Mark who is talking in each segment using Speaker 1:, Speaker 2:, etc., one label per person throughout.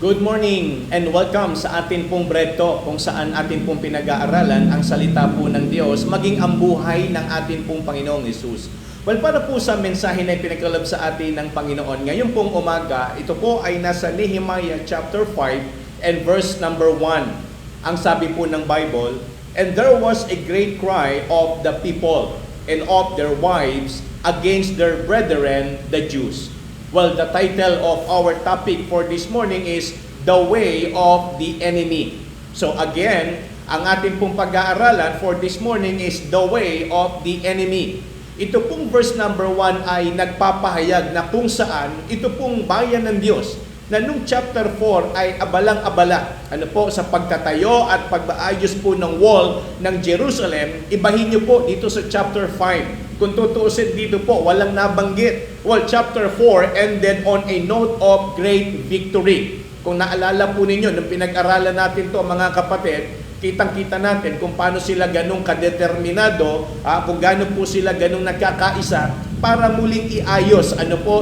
Speaker 1: Good morning and welcome sa atin pong Bread Talk, kung saan atin pong pinag-aaralan ang salita po ng Diyos, maging ang buhay ng atin pong Panginoong Hesus. Well, para po sa mensahe na ipinagkaloob sa atin ng Panginoon, ngayon pong umaga, ito po ay nasa Nehemiah chapter 5 and verse number 1. Ang sabi po ng Bible, "And there was a great cry of the people and of their wives against their brethren, the Jews." Well, the title of our topic for this morning is The Way of the Enemy. So again, ang ating pong pag-aaralan for this morning is The Way of the Enemy. Ito pong verse number 1 ay nagpapahayag na kung saan ito pong bayan ng Diyos na nung chapter 4 ay abalang-abala sa pagtatayo at pag-aayos po ng wall ng Jerusalem. Ibahin niyo po dito sa chapter 5. Kung tutuusin dito po, walang nabanggit. Well, chapter 4 ended on a note of great victory. Kung naalala po ninyo, nung pinag-aralan natin to mga kapatid, kitang-kita natin kung paano sila ganong kadeterminado, kung gano'n po sila ganong nagkakaisa para muling iayos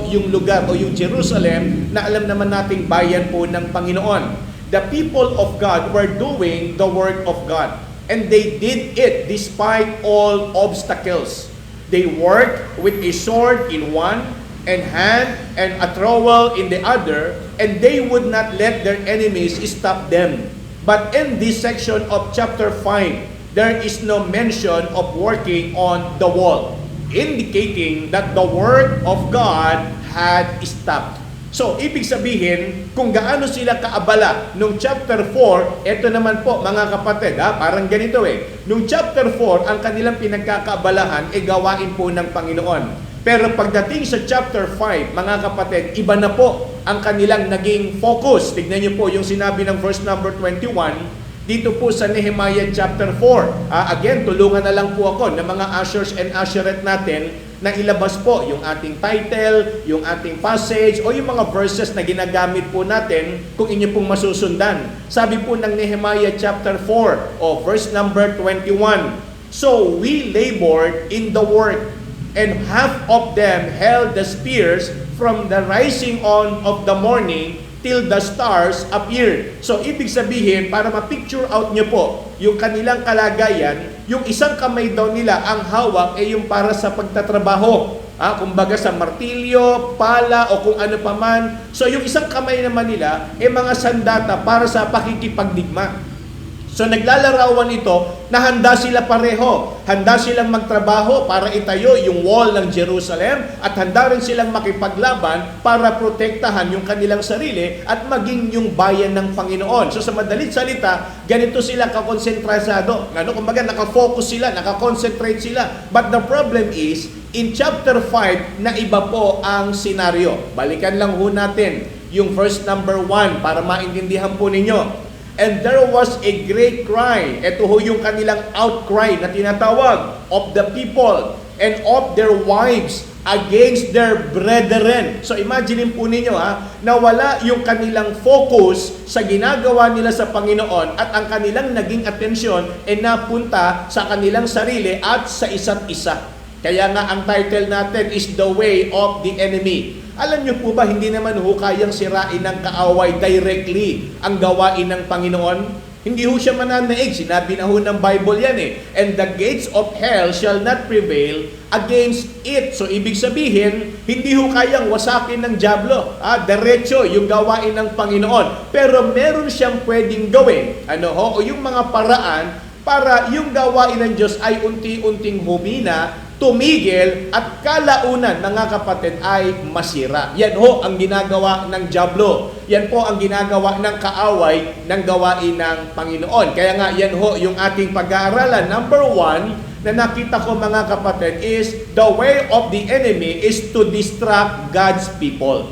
Speaker 1: yung lugar o yung Jerusalem na alam naman nating bayan po ng Panginoon. The people of God were doing the work of God, and they did it despite all obstacles. They worked with a sword in one, and hand and a trowel in the other, and they would not let their enemies stop them. But in this section of chapter 5, there is no mention of working on the wall, indicating that the work of God had stopped. So, ibig sabihin, kung gaano sila kaabala nung chapter 4, eto naman po mga kapatid, parang ganito Nung chapter 4, ang kanilang pinagkakaabalahan ay gawain po ng Panginoon. Pero pagdating sa chapter 5, mga kapatid, iba na po ang kanilang naging focus. Tignan niyo po yung sinabi ng verse number 21, dito po sa Nehemiah chapter 4. Again, tulungan na lang po ako ng mga ushers and usherette natin na ilabas po yung ating title, yung ating passage, o yung mga verses na ginagamit po natin kung inyo pong masusundan. Sabi po ng Nehemiah chapter 4, o verse number 21, "So we labored in the work, and half of them held the spears from the rising on of the morning till the stars appeared." So, ibig sabihin, para ma-picture out nyo po yung kanilang kalagayan, yung isang kamay daw nila ang hawak ay yung para sa pagtatrabaho. Kumbaga sa martilyo, pala, o kung ano paman. So, yung isang kamay naman nila ay mga sandata para sa pakikipagdigma. So naglalarawan ito na handa sila pareho. Handa silang magtrabaho para itayo yung wall ng Jerusalem at handa rin silang makipaglaban para protektahan yung kanilang sarili at maging yung bayan ng Panginoon. So sa madalit salita, ganito sila kakonsentrasado. Kumbaga nakafocus sila, nakakonsentrate sila. But the problem is, in chapter 5 na iba po ang senaryo. Balikan lang ho natin yung verse number 1 para maintindihan po ninyo. "And there was a great cry." Ito ho yung kanilang outcry na tinatawag, "of the people and of their wives against their brethren." So imagine po ninyo na wala yung kanilang focus sa ginagawa nila sa Panginoon at ang kanilang naging atensyon ay napunta sa kanilang sarili at sa isa't isa. Kaya nga ang title natin is The Way of the Enemy. Alam niyo po ba, hindi naman kayang sirain ng kaaway directly ang gawain ng Panginoon? Hindi siya mananaig. Sinabi na ng Bible yan "And the gates of hell shall not prevail against it." So ibig sabihin, hindi kayang wasakin ng dyablo. Diretso yung gawain ng Panginoon. Pero meron siyang pwedeng gawin. O yung mga paraan para yung gawain ng Diyos ay unti-unting humina, tumigil, at kalaunan, mga kapatid, ay masira. Yan ang ginagawa ng dyablo. Yan po ang ginagawa ng kaaway ng gawain ng Panginoon. Kaya nga, yan yung ating pag-aaralan. Number 1 na nakita ko, mga kapatid, is the way of the enemy is to distract God's people.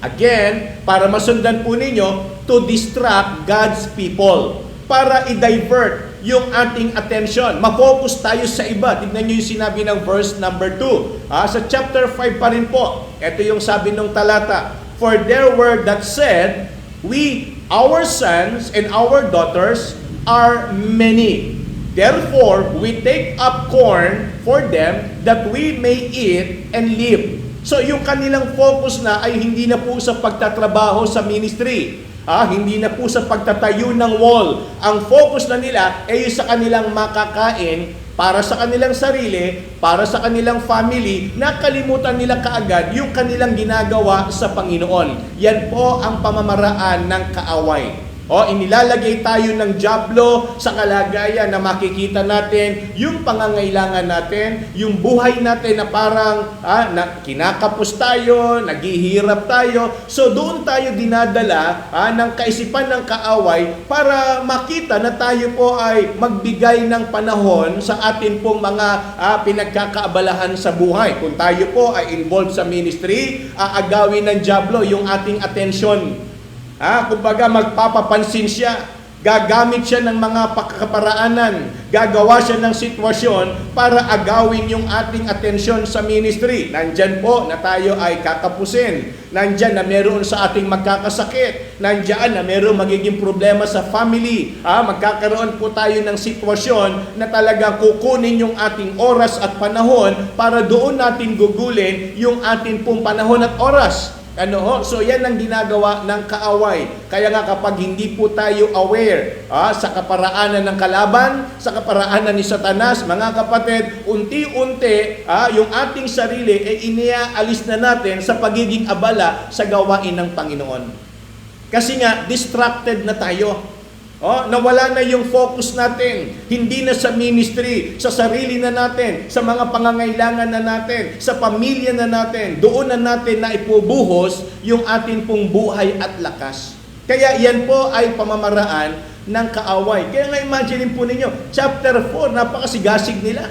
Speaker 1: Again, para masundan po ninyo, to distract God's people. Para i-divert yung ating attention. Ma-focus tayo sa iba. Tignan nyo yung sinabi ng verse number 2. Sa chapter 5 pa rin po. Ito yung sabi ng talata. "For there were that said, we, our sons and our daughters are many. Therefore, we take up corn for them that we may eat and live." So yung kanilang focus na ay hindi na po sa pagtatrabaho sa ministry. hindi na po sa pagtatayo ng wall. Ang focus na nila ay sa kanilang makakain, para sa kanilang sarili, para sa kanilang family, nakalimutan nila kaagad yung kanilang ginagawa sa Panginoon. Yan po ang pamamaraan ng kaaway. Inilalagay tayo ng dyablo sa kalagayan na makikita natin yung pangangailangan natin, yung buhay natin na parang kinakapos tayo, naghihirap tayo. So doon tayo dinadala ng kaisipan ng kaaway para makita na tayo po ay magbigay ng panahon sa atin pong mga pinagkakaabalahan sa buhay. Kung tayo po ay involved sa ministry, aagawin ng dyablo yung ating atensyon. Kumbaga magpapapansin siya, gagamit siya ng mga pagkaparaanan, gagawa siya ng sitwasyon para agawin yung ating atensyon sa ministry. Nandyan po na tayo ay kakapusin, nandyan na meron sa ating magkakasakit, nandyan na meron magiging problema sa family. Magkakaroon po tayo ng sitwasyon na talagang kukunin yung ating oras at panahon para doon natin gugulin yung ating pong panahon at oras. So yan ang ginagawa ng kaaway. Kaya nga kapag hindi po tayo aware sa kaparaanan ng kalaban, sa kaparaanan ni Satanas, mga kapatid, unti-unti yung ating sarili ay iniaalis na natin sa pagiging abala sa gawain ng Panginoon. Kasi nga, distracted na tayo. Nawala na yung focus natin. Hindi na sa ministry, sa sarili na natin, sa mga pangangailangan na natin, sa pamilya na natin. Doon na natin na ipubuhos yung ating pong buhay at lakas. Kaya yan po ay pamamaraan ng kaaway. Kaya nga imagine po ninyo, chapter 4, napakasigasig nila.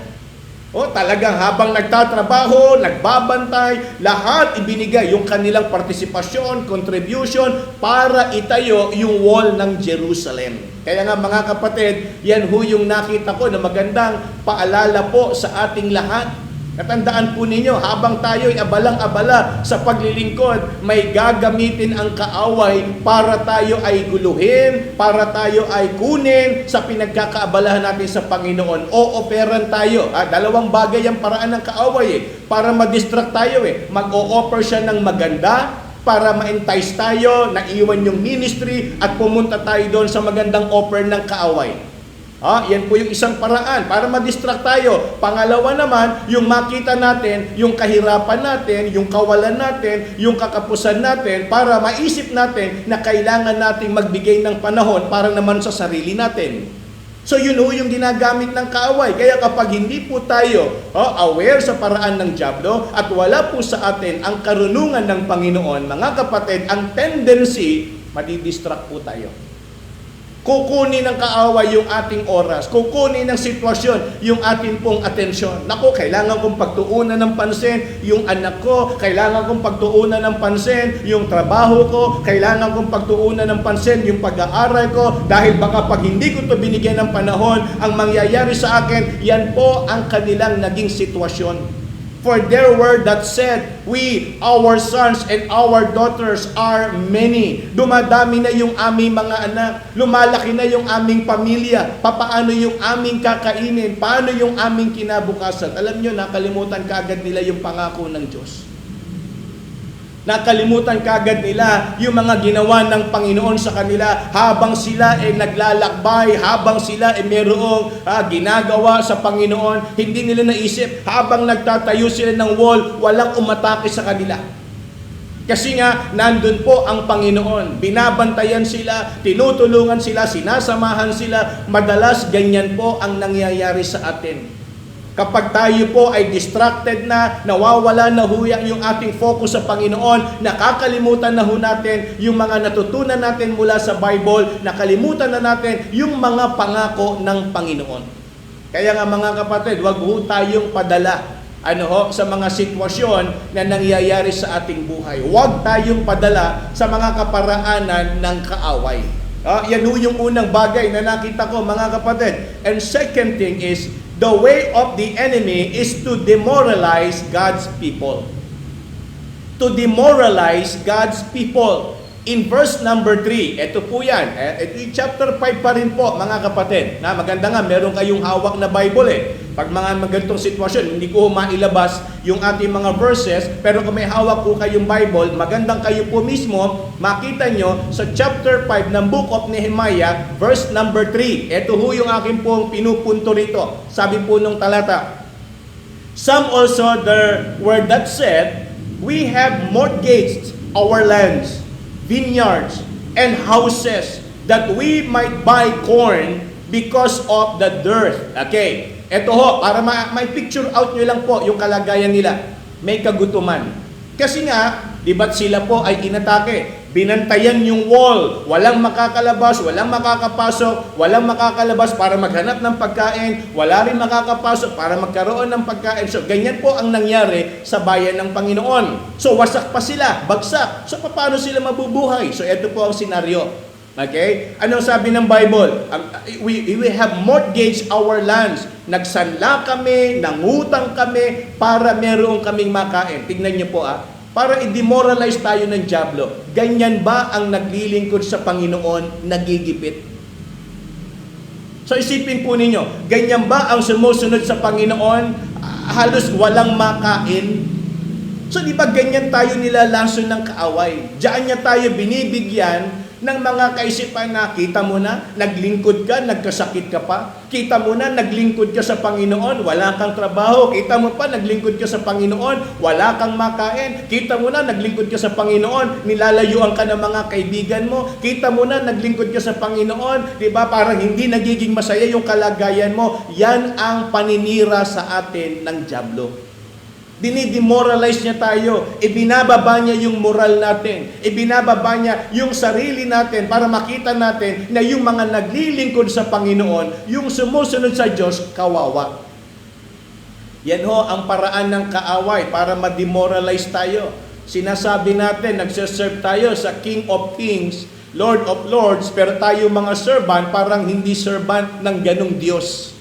Speaker 1: Talagang habang nagtatrabaho, nagbabantay, lahat ibinigay yung kanilang partisipasyon, contribution para itayo yung wall ng Jerusalem. Kaya nga mga kapatid, yan ho yung nakita ko na magandang paalala po sa ating lahat. Natandaan po ninyo, habang tayo ay abalang-abala sa paglilingkod, may gagamitin ang kaaway para tayo ay guluhin, para tayo ay kunin sa pinagkakaabalahan natin sa Panginoon. O-operan tayo. Dalawang bagay ang paraan ng kaaway para ma-distract tayo Mag-o-offer siya ng maganda, para ma-entice tayo, naiwan yung ministry at pumunta tayo doon sa magandang offer ng kaaway. Yan po yung isang paraan para ma-distract tayo. Pangalawa naman, yung makita natin, yung kahirapan natin, yung kawalan natin, yung kakapusan natin, para maisip natin na kailangan nating magbigay ng panahon para naman sa sarili natin. So yun yung ginagamit ng kaaway. Kaya kapag hindi po tayo aware sa paraan ng dyablo at wala po sa atin ang karunungan ng Panginoon, mga kapatid, ang tendency, madidistract po tayo. Kukunin ng kaaway yung ating oras, kukunin ng sitwasyon yung ating pong atensyon. Naku, kailangan kong pagtuunan ng pansin yung anak ko, kailangan kong pagtuunan ng pansin yung trabaho ko, kailangan kong pagtuunan ng pansin yung pag-aaral ko, dahil baka pag hindi ko to binigyan ng panahon, ang mangyayari sa akin, yan po ang kanilang naging sitwasyon. For their word that said, we, our sons and our daughters are many. Dumadami na yung aming mga anak. Lumalaki na yung aming pamilya. Papaano yung aming kakainin? Paano yung aming kinabukasan? Alam nyo, nakalimutan kaagad nila yung pangako ng Diyos. Nakalimutan kagad nila yung mga ginawa ng Panginoon sa kanila habang sila ay naglalakbay, habang sila ay mayroong ginagawa sa Panginoon. Hindi nila naisip, habang nagtatayo sila ng wall, walang umatake sa kanila. Kasi nga, nandun po ang Panginoon. Binabantayan sila, tinutulungan sila, sinasamahan sila. Madalas ganyan po ang nangyayari sa atin. Kapag tayo po ay distracted na, nawawala na yung ating focus sa Panginoon, nakakalimutan na natin yung mga natutunan natin mula sa Bible, nakalimutan na natin yung mga pangako ng Panginoon. Kaya nga mga kapatid, wag ho tayong padala sa mga sitwasyon na nangyayari sa ating buhay. Huwag tayong padala sa mga kaparaanan ng kaaway. Yan ho yung unang bagay na nakita ko, mga kapatid. And second thing is, the way of the enemy is to demoralize God's people. To demoralize God's people. In verse number 3, ito po yan. Ito yung chapter 5 pa rin po, mga kapatid. Na maganda nga, meron kayong hawak na Bible eh. Pag mga magantong sitwasyon, hindi ko mailabas yung ating mga verses, pero kung may hawak po kayong Bible, magandang kayo po mismo, makita nyo sa chapter 5 ng Book of Nehemiah, verse number 3. Ito ho yung aking pong pinupunto rito. Sabi po nung talata, some also there were that said, we have mortgaged our lands, vineyards, and houses, that we might buy corn because of the dearth. Okay, eto ho, para may picture out nyo lang po yung kalagayan nila. May kagutuman. Kasi nga, di ba't sila po ay inatake? Binantayan yung wall. Walang makakalabas, walang makakapasok, walang makakalabas para maghanap ng pagkain, wala rin makakapasok para magkaroon ng pagkain. So, ganyan po ang nangyari sa bayan ng Panginoon. So, wasak pa sila, bagsak. So, paano sila mabubuhay? So, ito po ang senaryo. Okay? Ano sabi ng Bible? We have mortgaged our lands. Nagsanla kami, nangutang kami para meron kaming makain. Tingnan niyo po para i-demoralize tayo ng dyablo. Ganyan ba ang naglilingkod sa Panginoon nagigipit? So isipin po ninyo, ganyan ba ang sumusunod sa Panginoon halos walang makain? So di ba ganyan tayo nilalason ng kaaway? Diyan niya tayo binibigyan ng mga kaisipan na kita mo na, naglingkod ka, nagkasakit ka pa. Kita mo na, naglingkod ka sa Panginoon, wala kang trabaho. Kita mo pa, naglingkod ka sa Panginoon, wala kang makain. Kita mo na, naglingkod ka sa Panginoon, nilalayuan ka ng mga kaibigan mo. Kita mo na, naglingkod ka sa Panginoon, di ba? Parang hindi nagiging masaya yung kalagayan mo. Yan ang paninira sa atin ng dyablo. Dinidemoralize niya tayo. Ibinababa niya yung moral natin. Ibinababa niya yung sarili natin para makita natin na yung mga naglilingkod sa Panginoon, yung sumusunod sa Diyos, kawawa. Yan ho ang paraan ng kaaway para ma-demoralize tayo. Sinasabi natin, nagsiserve tayo sa King of Kings, Lord of Lords, pero tayo mga servant, parang hindi servant ng ganong Diyos.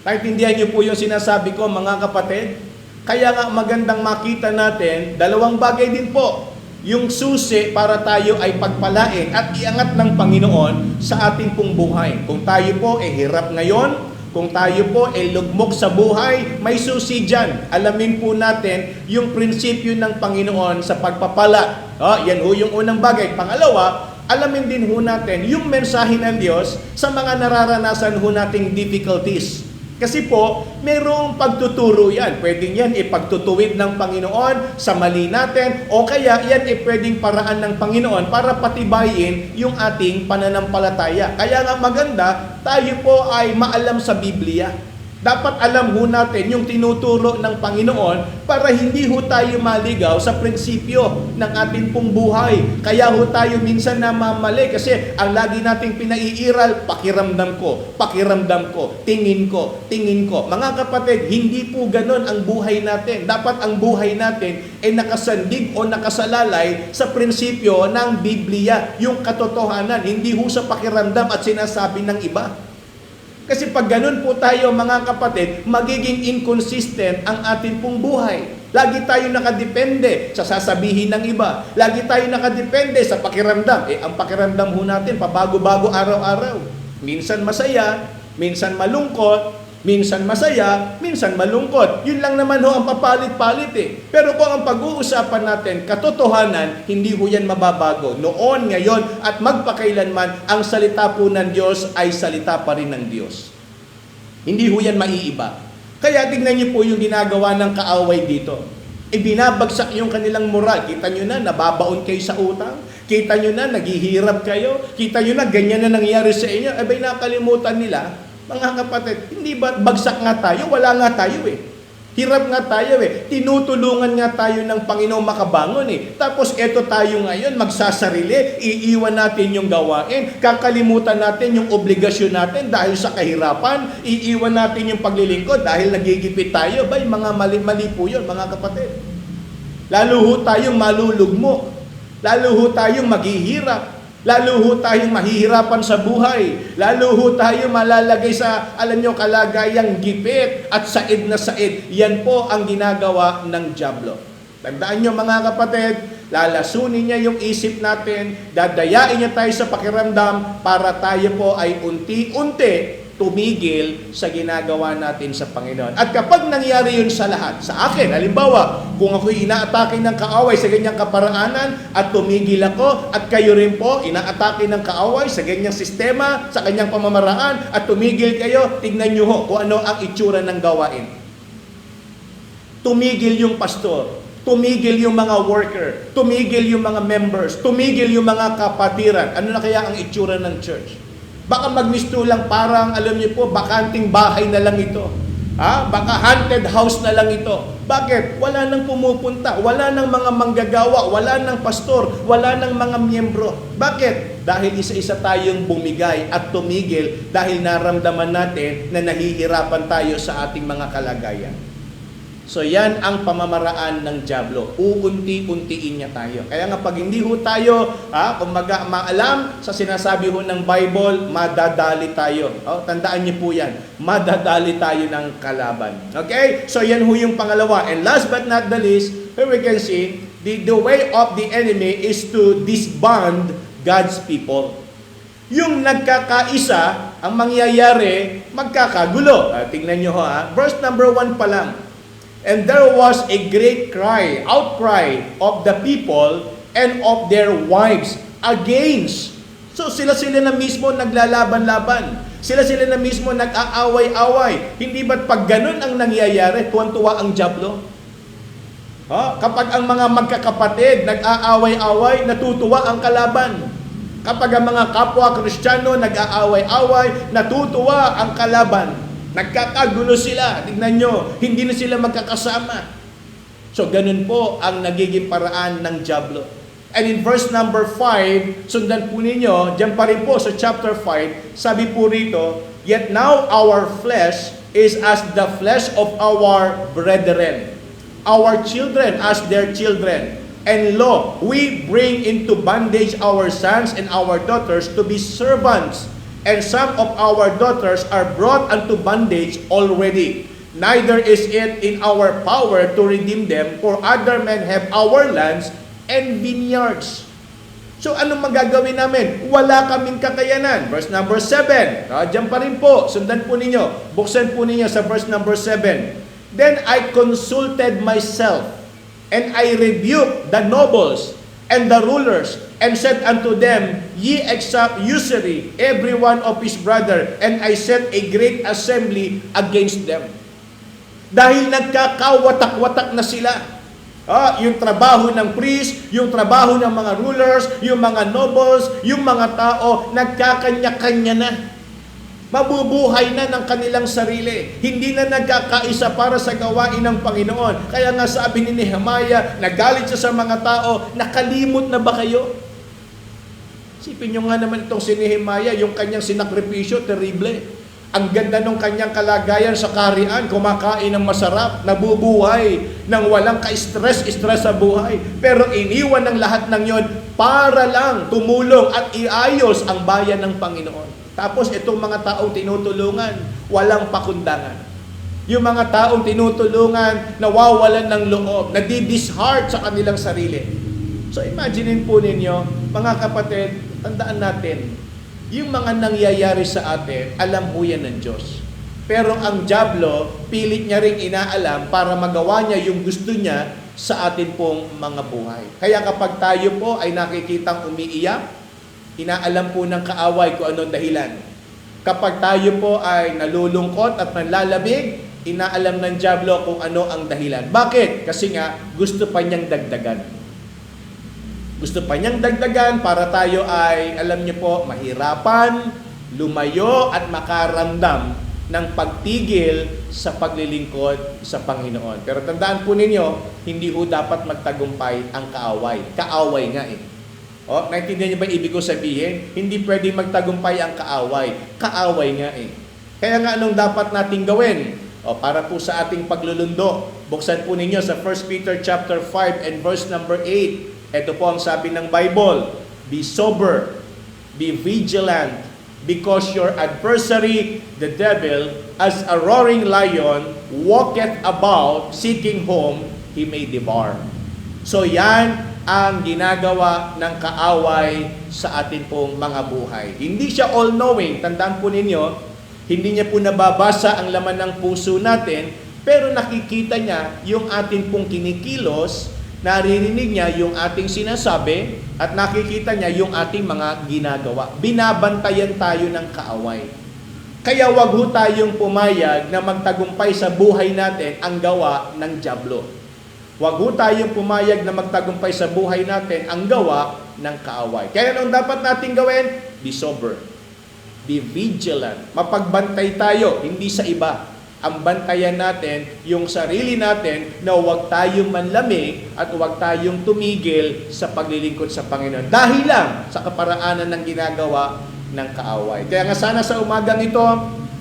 Speaker 1: Naintindihan niyo po yung sinasabi ko, mga kapatid? Kaya nga magandang makita natin, dalawang bagay din po. Yung susi para tayo ay pagpalain at iangat ng Panginoon sa ating pong buhay. Kung tayo po ay hirap ngayon, kung tayo po ay lugmok sa buhay, may susi dyan. Alamin po natin yung prinsipyo ng Panginoon sa pagpapala. Yan ho yung unang bagay. Pangalawa, alamin din ho natin yung mensahe ng Diyos sa mga nararanasan ho nating difficulties. Kasi po, mayroong pagtuturo yan. Pwedeng yan ipagtutuwid ng Panginoon sa mali natin o kaya yan pwedeng paraan ng Panginoon para patibayin yung ating pananampalataya. Kaya nga maganda, tayo po ay maalam sa Biblia. Dapat alam ho natin yung tinuturo ng Panginoon para hindi ho tayo maligaw sa prinsipyo ng ating pong buhay. Kaya ho tayo minsan namamali kasi ang lagi nating pinaiiral, pakiramdam ko, tingin ko. Mga kapatid, hindi po ganon ang buhay natin. Dapat ang buhay natin ay nakasandig o nakasalalay sa prinsipyo ng Biblia, yung katotohanan, hindi ho sa pakiramdam at sinasabi ng iba. Kasi pag ganun po tayo mga kapatid, magiging inconsistent ang ating pong buhay. Lagi tayo nakadepende sa sasabihin ng iba. Lagi tayo nakadepende sa pakiramdam. Ang pakiramdam ho natin, pabago-bago araw-araw. Minsan masaya, minsan malungkot, minsan masaya, minsan malungkot. Yun lang naman ho ang papalit-palit Pero kung ang pag-uusapan natin, katotohanan, hindi ho yan mababago. Noon, ngayon, at magpakailanman, ang salita po ng Diyos ay salita pa rin ng Diyos. Hindi ho yan maiiba. Kaya tingnan niyo po yung ginagawa ng kaaway dito. Ibinabagsak yung kanilang moral. Kita nyo na, nababaon kayo sa utang. Kita nyo na, naghihirap kayo. Kita nyo na, ganyan na nangyari sa inyo. Abay, nakalimutan nila. Mga kapatid, hindi ba bagsak nga tayo? Wala nga tayo Hirap nga tayo Tinutulungan nga tayo ng Panginoon makabangon Tapos eto tayo ngayon, magsasarili, iiwan natin yung gawain, kakalimutan natin yung obligasyon natin dahil sa kahirapan, iiwan natin yung paglilingkod dahil nagigipit tayo. Bay, mga mali po yun, mga kapatid. Lalo ho tayong malulugmok. Lalo ho tayong maghihirap. Lalo ho tayong mahihirapan sa buhay. Lalo ho tayong malalagay sa, kalagayang gipit at said na said. Yan po ang ginagawa ng dyablo. Tandaan nyo mga kapatid, Lalasunin niya yung isip natin, dadayain niya tayo sa pakiramdam para tayo po ay unti-unti tumigil sa ginagawa natin sa Panginoon. At kapag nangyari yun sa lahat, sa akin, halimbawa, kung ako'y inaatake ng kaaway sa ganyang kaparaanan at tumigil ako, at kayo rin po inaatake ng kaaway sa ganyang sistema, sa kanyang pamamaraan, at tumigil kayo, tignan nyo ho kung ano ang itsura ng gawain. Tumigil yung pastor, tumigil yung mga worker, tumigil yung mga members, tumigil yung mga kapatiran. Ano na kaya ang itsura ng church? Baka magmistulang parang, alam niyo po, bakanting bahay na lang ito. Baka haunted house na lang ito. Bakit? Wala nang pumupunta, wala nang mga manggagawa, wala nang pastor, wala nang mga miyembro. Bakit? Dahil isa-isa tayong bumigay at tumigil dahil naramdaman natin na nahihirapan tayo sa ating mga kalagayan. So yan ang pamamaraan ng dyablo. Uunti-untiin niya tayo. Kaya nga pag hindi ho tayo, kumbaga maalam sa sinasabi ho ng Bible, madadali tayo. Tandaan niyo po yan. Madadali tayo ng kalaban. Okay? So yan ho yung pangalawa. And last but not the least, here we can see, the way of the enemy is to disband God's people. Yung nagkakaisa, ang mangyayari, magkakagulo. Tingnan nyo ho Verse number 1 pa lang. And there was a great outcry of the people and of their wives against. So sila na mismo naglalaban-laban. Sila na mismo nag-aaway-away. Hindi ba't pag ganun ang nangyayari, tuwan-tuwa ang dyablo? Kapag ang mga magkakapatid nag-aaway-away, natutuwa ang kalaban. Kapag ang mga kapwa Kristiyano nag-aaway-away, natutuwa ang kalaban. Nagkakagulo sila. Tignan nyo, hindi na sila magkakasama. So, ganun po ang nagiging paraan ng dyablo. And in verse number 5, sundan po ninyo, dyan pa rin po sa chapter 5, sabi po rito, yet now our flesh is as the flesh of our brethren, our children as their children. And lo, we bring into bondage our sons and our daughters to be servants. And some of our daughters are brought unto bondage already. Neither is it in our power to redeem them, for other men have our lands and vineyards. So anong magagawin namin? Wala kaming kakayanan. Verse number 7. Diyan pa rin po. Sundan po ninyo. Buksan po ninyo sa verse number 7. Then I consulted myself, and I rebuked the nobles and the rulers, and said unto them, Ye accept usury, every one of his brother, and I set a great assembly against them. Dahil nagkakawatak-watak na sila. Yung trabaho ng priest, yung trabaho ng mga rulers, yung mga nobles, yung mga tao, nagkakanya-kanya na. Mabubuhay na ng kanilang sarili. Hindi na nagkakaisa para sa gawain ng Panginoon. Kaya nga sabi ni Nehemiah, nagalit siya sa mga tao, nakalimot na ba kayo? Sipin nyo nga naman itong si Nehemiah, yung kanyang sinakripisyo, terrible. Ang ganda ng kanyang kalagayan sa kaharian, kumakain ng masarap, nabubuhay, nang walang ka-stress sa buhay. Pero iniwan ng lahat ng yon para lang tumulong at iayos ang bayan ng Panginoon. Tapos itong mga taong tinutulungan, walang pakundangan. Yung mga taong tinutulungan, nawawalan ng loob, nadidisheart sa kanilang sarili. So imaginein po ninyo, mga kapatid, tandaan natin, yung mga nangyayari sa atin, alam po yan ng Diyos. Pero ang dyablo, pilit niya ring inaalam para magawa niya yung gusto niya sa atin pong mga buhay. Kaya kapag tayo po ay nakikitang umiiyak, inaalam po ng kaaway kung anong dahilan. Kapag tayo po ay nalulungkot at nanlalabig, inaalam ng dyablo kung ano ang dahilan. Bakit? Kasi nga, gusto pa niyang dagdagan. Gusto pa niyang dagdagan para tayo ay, alam niyo po, mahirapan, lumayo at makaramdam ng pagtigil sa paglilingkod sa Panginoon. Pero tandaan po ninyo, hindi po dapat magtagumpay ang kaaway. Kaaway nga eh. Naintindihan niyo ba ibig ko sabihin? Hindi pwedeng magtagumpay ang kaaway. Kaaway nga eh. Kaya nga anong dapat nating gawin? Para po sa ating paglulundo, buksan po ninyo sa 1 Peter chapter 5 and verse number 8. Ito po ang sabi ng Bible, Be sober, be vigilant, because your adversary, the devil, as a roaring lion, walketh about, seeking whom he may devour. So yan ang ginagawa ng kaaway sa atin pong mga buhay. Hindi siya all-knowing. Tandaan po ninyo, hindi niya po nababasa ang laman ng puso natin, pero nakikita niya yung atin pong kinikilos, naririnig niya yung ating sinasabi, at nakikita niya yung ating mga ginagawa. Binabantayan tayo ng kaaway. Kaya wag ho tayong pumayag na magtagumpay sa buhay natin ang gawa ng dyablo. Wag ho tayong pumayag na magtagumpay sa buhay natin ang gawa ng kaaway. Kaya anong dapat natin gawin? Be sober. Be vigilant. Mapagbantay tayo, hindi sa iba. Ang bantayan natin, yung sarili natin, na huwag tayong manlamig at huwag tayong tumigil sa paglilingkod sa Panginoon. Dahil lang sa kaparaanan ng ginagawa ng kaaway. Kaya nga sana sa umagang ito,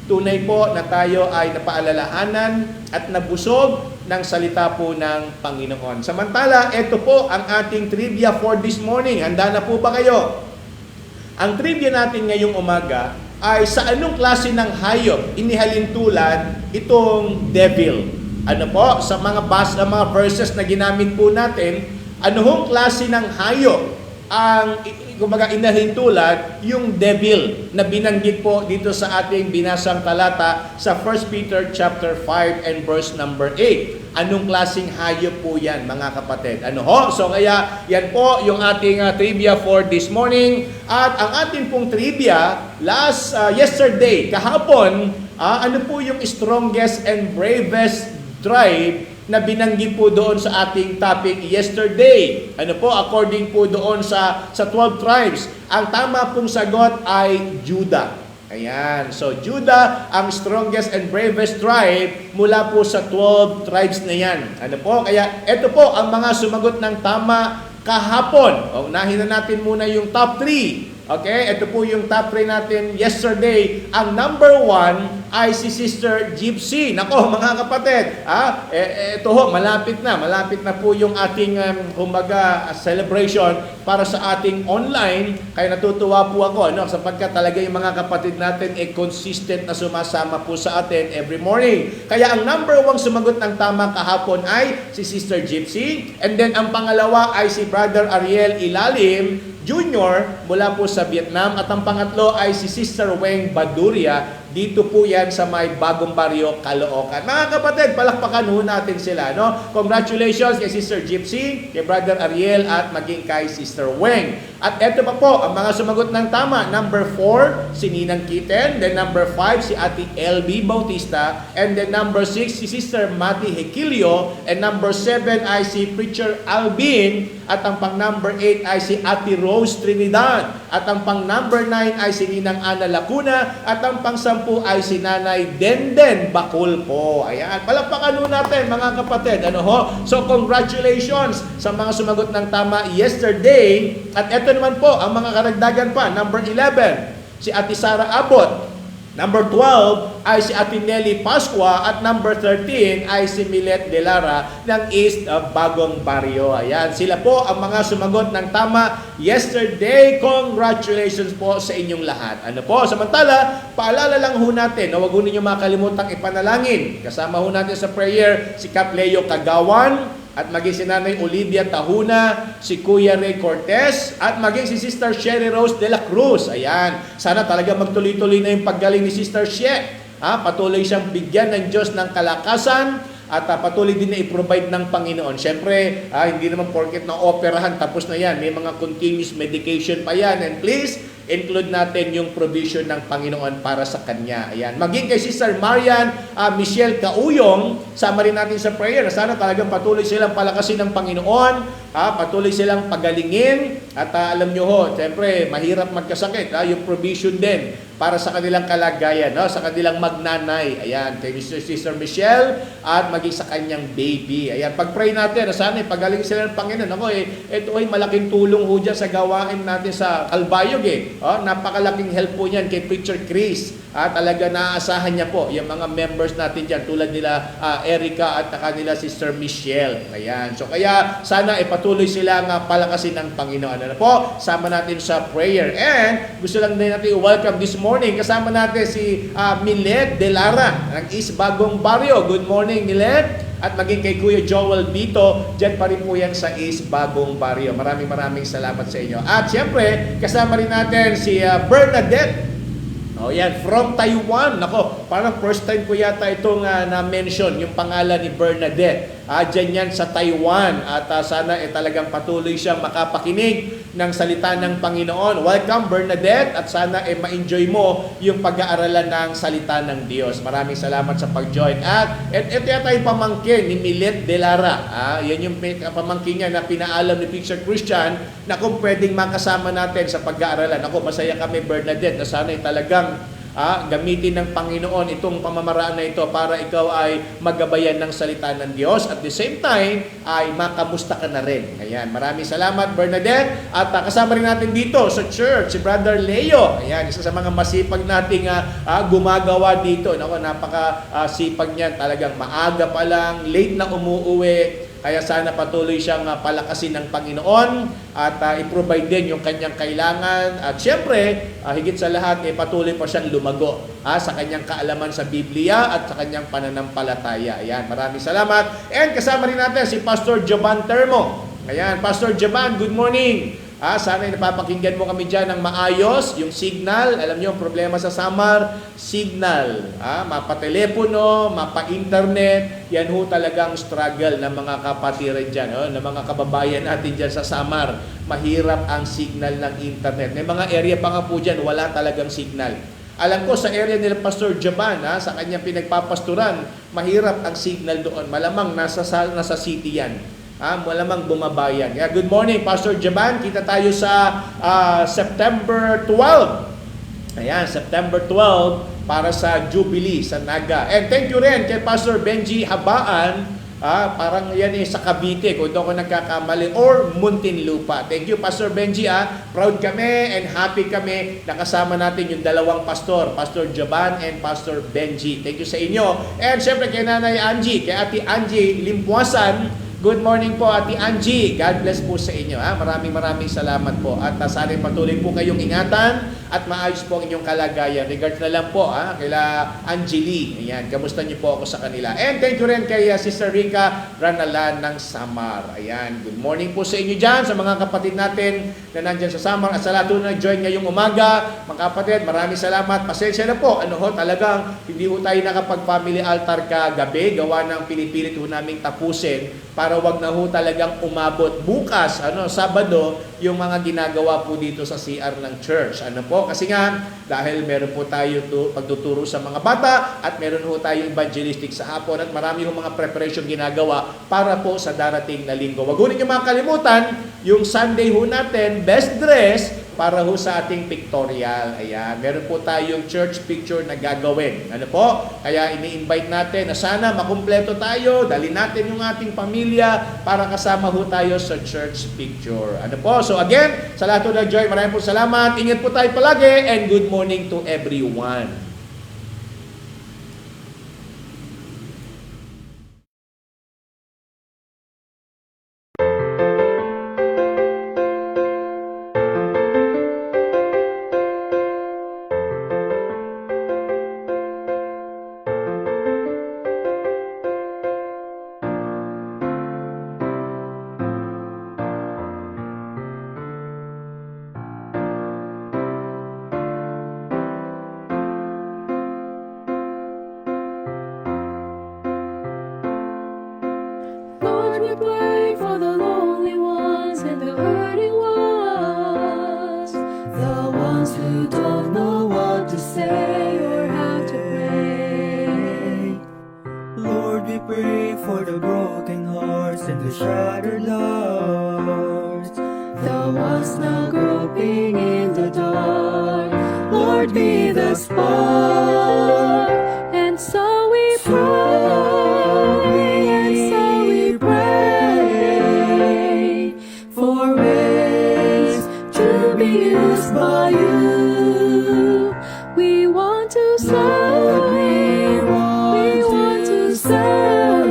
Speaker 1: tunay po na tayo ay napaalalahanan at nabusog ng salita po ng Panginoon. Samantala, ito po ang ating trivia for this morning. Handa na po ba kayo? Ang trivia natin ngayong umaga ay sa anong klase ng hayop inihalintulad itong devil? Ano po? Sa mga verses na ginamit po natin, anong klase ng hayop ang kumbaga inahalintulad yung devil na binanggit po dito sa ating binasang talata sa 1 Peter chapter 5 and verse number 8. Anong klaseng hayop po yan, mga kapatid? Ano ho? So kaya yan po yung ating trivia for this morning. At ang ating pong trivia yesterday, kahapon, ano po yung strongest and bravest tribe na binanggit po doon sa ating topic yesterday? Ano po, according po doon sa 12 tribes, ang tama pong sagot ay Judah. Ayan. So, Judah ang strongest and bravest tribe mula po sa 12 tribes na yan. Ano po? Kaya, ito po ang mga sumagot ng tama kahapon. Unahin na natin muna yung top 3. Okay? Ito po yung top 3 natin yesterday. Ang number 1 ay si Sister Gypsy. Nako, mga kapatid. Ito ho, malapit na po yung ating celebration para sa ating online. Kaya natutuwa po ako, sapagkat talaga yung mga kapatid natin consistent na sumasama po sa atin every morning. Kaya ang number 1 sumagot ng tama kahapon ay si Sister Gypsy. And then ang pangalawa ay si Brother Ariel Ilalim Junior mula po sa Vietnam, at ang pangatlo ay si Sister Weng Baduria. Dito po yan sa may Bagong Baryo, Caloocan. Mga kapatid, palakpakan ho natin sila. Congratulations kay Sister Gypsy, kay Brother Ariel, at maging kay Sister Weng. At eto pa po, ang mga sumagot ng tama. Number 4, si Ninang Kiten. Then number 5, si Ate LB Bautista. And then number 6, si Sister Mati Hequilio. And number 7 ay si Preacher Alvin. At ang pang number 8 ay si Ate Rose Trinidad. At ang pang number 9 ay si Ninang Ana Lacuna. At ang pang 10 ay si Nanay Denden Bacolpo. Ayan, palakpakan ho natin, mga kapatid. Ano ho? So congratulations sa mga sumagot ng tama yesterday. At eto naman po ang mga karagdagan pa. Number 11, si Ate Sara Abot. Number 12 ay si Ate Nelly Pascua, at number 13 ay si Milet De Lara ng East of Bagong Baryo. Ayan, sila po ang mga sumagot ng tama yesterday. Congratulations po sa inyong lahat. Ano po? Samantala, paalala lang ho natin, huwag ho ninyo makalimutang ipanalangin. Kasama ho natin sa prayer si Kap Leo Kagawan, at maging si Nanay Olivia Tahuna, si Kuya Ray Cortez, at maging si Sister Sherry Rose de la Cruz. Ayan, sana talaga magtuloy-tuloy na yung paggaling ni Sister She. Patuloy siyang bigyan ng Diyos ng kalakasan, at patuloy din na i-provide ng Panginoon. Siyempre, hindi naman porket na operahan, tapos na yan. May mga continuous medication pa yan. And please, include natin yung provision ng Panginoon para sa kanya. Ayan. Maging kay Sister Marian Michelle Kauyong, sama rin natin sa prayer. Sana talagang patuloy silang palakasin ng Panginoon, patuloy silang pagalingin, at alam nyo ho, siyempre, mahirap magkasakit. Yung provision din para sa kanilang kalagayan, sa kanilang magnanay. Ayan, kay Sister Michelle, at maging sa kanyang baby. Ayan, pag-pray natin, sana pagaling sila ng Panginoon. Ako ito ay malaking tulong ho dyan sa gawain natin sa Kalbayog napakalaking help po niyan kay Preacher Chris. Talaga naaasahan niya po yung mga members natin dyan, tulad nila Erica at kanila Sister Michelle. Ayan. So kaya sana ipatuloy silang palakasin ng Panginoon. Ano po? Sama natin sa prayer. And gusto lang din natin welcome this morning. Kasama natin si Milet De Lara ng East Bagong Baryo. Good morning, Milet. at maging kay Kuya Joel Bito, dyan pa rin po yan sa East Bagong Barrio. Maraming salamat sa inyo. At syempre, kasama rin natin si Bernadette. Oh, yan, from Taiwan. Nako, parang first time ko yata itong na-mention, yung pangalan ni Bernadette. Diyan yan sa Taiwan. At sana talagang patuloy siyang makapakinig ng salita ng Panginoon. Welcome, Bernadette. At sana ma-enjoy mo yung pag-aaralan ng salita ng Diyos. Maraming salamat sa pag-join. At ito yata yung pamangkin ni Milet De Lara. Yan yung pamangkin niya na pinaalam ni Picture Christian na kung pwedeng makasama natin sa pag-aaralan. Ako, masaya kami, Bernadette, na sana talagang gamitin ng Panginoon itong pamamaraan na ito para ikaw ay magabayan ng salita ng Diyos. At the same time, ay makamusta ka na rin. Ayan, maraming salamat, Bernadette. At kasama rin natin dito sa church, si Brother Leo. Ayan, isa sa mga masipag nating gumagawa dito. Naku, napaka-sipag niyan. Talagang maaga pa lang, late na umuuwi. Kaya sana patuloy siyang palakasin ng Panginoon at i-provide din yung kanyang kailangan. At syempre, higit sa lahat, patuloy pa siyang lumago sa kanyang kaalaman sa Biblia at sa kanyang pananampalataya. Ayan, maraming salamat. And kasama rin natin si Pastor Jovan Termo. Ayan, Pastor Jovan, good morning. Sana napapakinggan mo kami dyan ng maayos, yung signal. Alam niyo, ang problema sa Samar, signal. Mapa-telepono, mapa-internet. Yan ho talagang struggle ng mga kapatiran dyan, ng mga kababayan natin dyan sa Samar. Mahirap ang signal ng internet. May mga area pa nga po dyan, wala talagang signal. Alam ko sa area nila Pastor Jaban, sa kanyang pinagpapasturan, mahirap ang signal doon. Malamang nasa city yan. Malamang bumabayan. Good morning, Pastor Jaban. Kita tayo sa September 12. Ayan, September 12 para sa Jubilee sa Naga. And thank you rin kay Pastor Benji Habaan. Parang yan sa Cavite, kung doon ako nagkakamali, or Muntinlupa. Thank you, Pastor Benji. Proud kami and happy kami nakasama natin yung dalawang pastor, Pastor Jaban and Pastor Benji. Thank you sa inyo. And syempre kay Nanay Angie, kay Ate Angie Limpuasan. Good morning po, Ate Angie. God bless po sa inyo. Maraming salamat po. At sana patuloy po kayong ingatan at maayos po ang inyong kalagayan. Regards na lang po kaila Angeli. Ayan, kamusta niyo po ako sa kanila. And thank you rin kay Sister Rica Ranalan ng Samar. Ayan, good morning po sa inyo dyan, sa mga kapatid natin na nandyan sa Samar. At sa lahat na nag-join ngayong umaga, mga kapatid, maraming salamat. Pasensya na po. Talagang hindi po tayo nakapag-family altar kagabi. Gawa ng pinipilit po namin tapusin para wag na ho talagang umabot bukas, Sabado, yung mga ginagawa po dito sa CR ng church. Kasi nga, dahil meron po tayo pagtuturo sa mga bata at meron ho tayo evangelistic sa hapon at marami ho mga preparation ginagawa para po sa darating na linggo. Wag ho ninyo makalimutan, yung Sunday ho natin, best dress, para ho sa ating pictorial. Ayan, meron po tayong church picture na gagawin. Kaya ini-invite natin na sana makumpleto tayo, dali natin yung ating pamilya para kasama ho tayo sa church picture. So again, sa lahat na joy, maraming po salamat. Ingat po tayo palagi and good morning to everyone.
Speaker 2: We pray for the lonely ones and the hurting ones, the ones who don't know what to say or how to pray.
Speaker 3: Lord, we pray for the broken hearts and the shattered lives,
Speaker 2: The ones now groping in the dark, Lord, be the spark. And so we pray, and so we pray for ways to be used by you. We want to serve, we want to serve,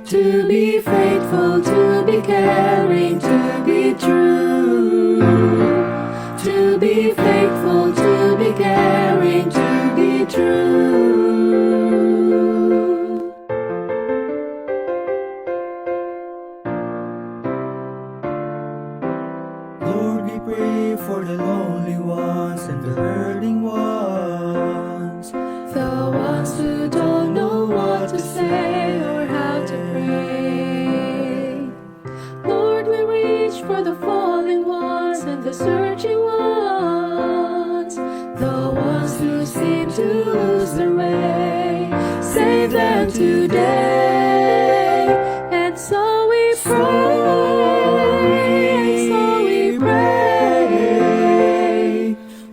Speaker 2: to be faithful, to be caring, to be true, to be faithful, to be caring, to be true.
Speaker 3: pray for the lonely ones and the hurting ones.
Speaker 2: The ones who don't know what to say or how to pray. Lord, we reach for the fallen ones and the searching ones, the ones who seem to lose their way. Save them today. And so we pray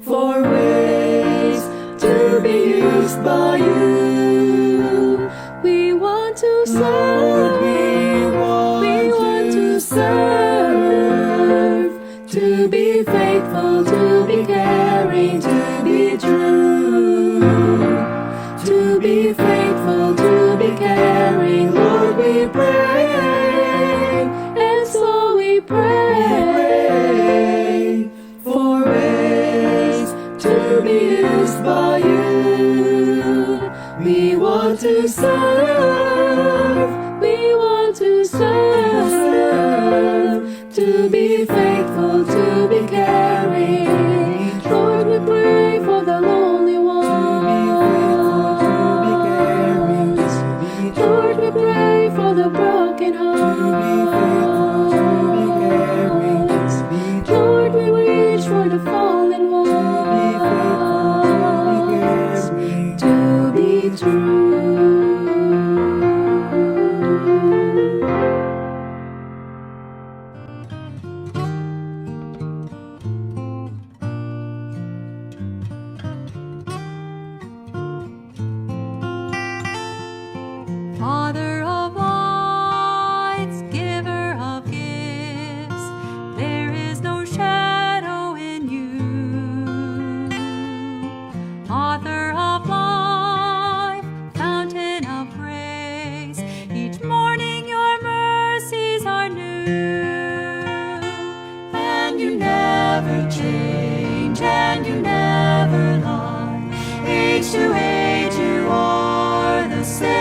Speaker 2: for ways to be used by you. We want to serve, we want to serve, to be faithful, to be caring, to be true, to be faithful, to be caring. Lord, we pray, and so we pray for ways to be used by you. We want to serve, we want to serve, to be faithful, to be caring. Lord, we pray for the lonely ones. Lord, we pray for the broken hearts. Lord, we reach for the fallen ones, to be true.
Speaker 4: Father of lights, giver of gifts, there is no shadow in you. Author of life, fountain of grace, each morning your mercies are new. And you never change, and you never lie. Age to age you are the same.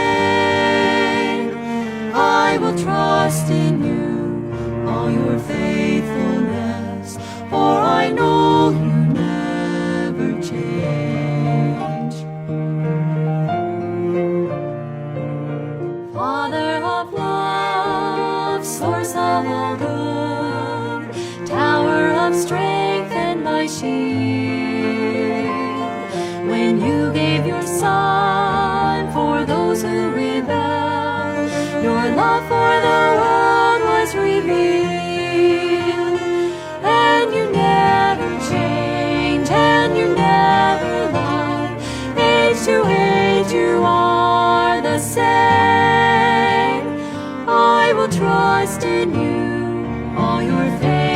Speaker 4: I will trust in you, all your faithfulness, for I know you never change. Father of love, source of all good, tower of strength and my shield. When you gave your son for those who rebel, your love for the world was revealed. And you never change, and you never lie. Age to age you are the same. I will trust in you, all your faith.